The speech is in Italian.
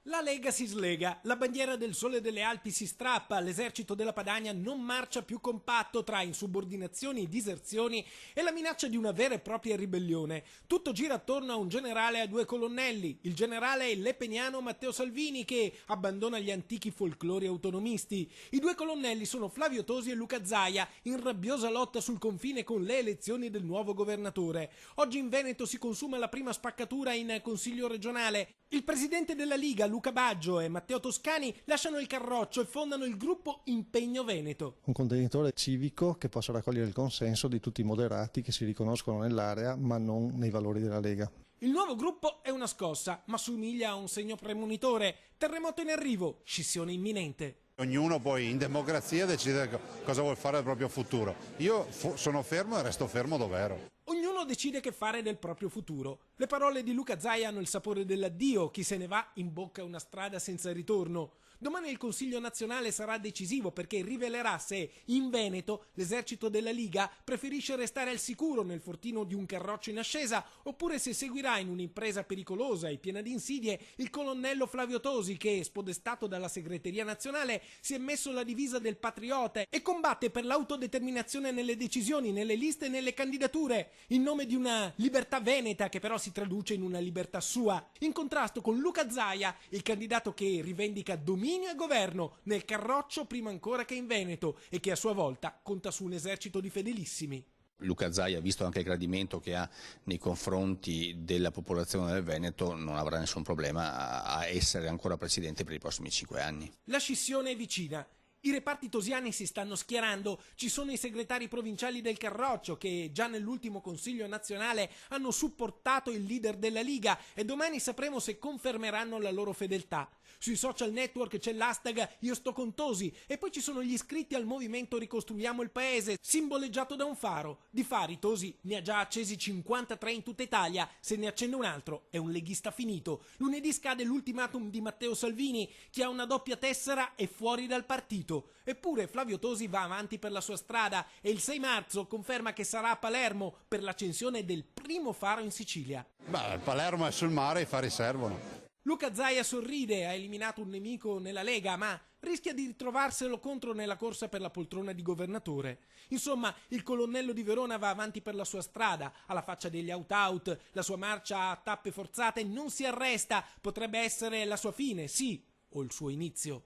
La Lega si slega, la bandiera del Sole delle Alpi si strappa, l'esercito della Padania non marcia più compatto tra insubordinazioni, diserzioni e la minaccia di una vera e propria ribellione. Tutto gira attorno a un generale a due colonnelli, il generale lepeniano Matteo Salvini che abbandona gli antichi folclori autonomisti. I due colonnelli sono Flavio Tosi e Luca Zaia, in rabbiosa lotta sul confine con le elezioni del nuovo governatore. Oggi in Veneto si consuma la prima spaccatura in Consiglio regionale. Il presidente della Liga, Luca Baggio, e Matteo Toscani lasciano il Carroccio e fondano il gruppo Impegno Veneto. Un contenitore civico che possa raccogliere il consenso di tutti i moderati che si riconoscono nell'area ma non nei valori della Lega. Il nuovo gruppo è una scossa, ma somiglia a un segno premonitore. Terremoto in arrivo, scissione imminente. Ognuno poi in democrazia decide cosa vuol fare del proprio futuro. Io sono fermo e resto fermo dov'ero. Ognuno decide che fare del proprio futuro. Le parole di Luca Zaia hanno il sapore dell'addio, chi se ne va imbocca una strada senza ritorno. Domani il Consiglio nazionale sarà decisivo perché rivelerà se, in Veneto, l'esercito della Liga preferisce restare al sicuro nel fortino di un Carroccio in ascesa oppure se seguirà in un'impresa pericolosa e piena di insidie il colonnello Flavio Tosi che, spodestato dalla segreteria nazionale, si è messo la divisa del patriota e combatte per l'autodeterminazione nelle decisioni, nelle liste e nelle candidature, in nome di una libertà veneta che però si traduce in una libertà sua, in contrasto con Luca Zaia, il candidato che rivendica dominio e governo nel Carroccio prima ancora che in Veneto e che a sua volta conta su un esercito di fedelissimi. Luca Zaia, visto anche il gradimento che ha nei confronti della popolazione del Veneto, non avrà nessun problema a essere ancora presidente per i prossimi 5 anni. La scissione è vicina. I reparti tosiani si stanno schierando, ci sono i segretari provinciali del Carroccio che già nell'ultimo Consiglio nazionale hanno supportato il leader della Liga e domani sapremo se confermeranno la loro fedeltà. Sui social network c'è l'hashtag Io sto con Tosi e poi ci sono gli iscritti al movimento Ricostruiamo il Paese, simboleggiato da un faro. Di fari Tosi ne ha già accesi 53 in tutta Italia, se ne accende un altro è un leghista finito. Lunedì scade l'ultimatum di Matteo Salvini, chi ha una doppia tessera è fuori dal partito. Eppure Flavio Tosi va avanti per la sua strada e il 6 marzo conferma che sarà a Palermo per l'accensione del primo faro in Sicilia. Palermo è sul mare e i fari servono. Luca Zaia sorride, ha eliminato un nemico nella Lega, ma rischia di ritrovarselo contro nella corsa per la poltrona di governatore. Insomma, il colonnello di Verona va avanti per la sua strada, alla faccia degli out-out, la sua marcia a tappe forzate non si arresta, potrebbe essere la sua fine, sì, o il suo inizio.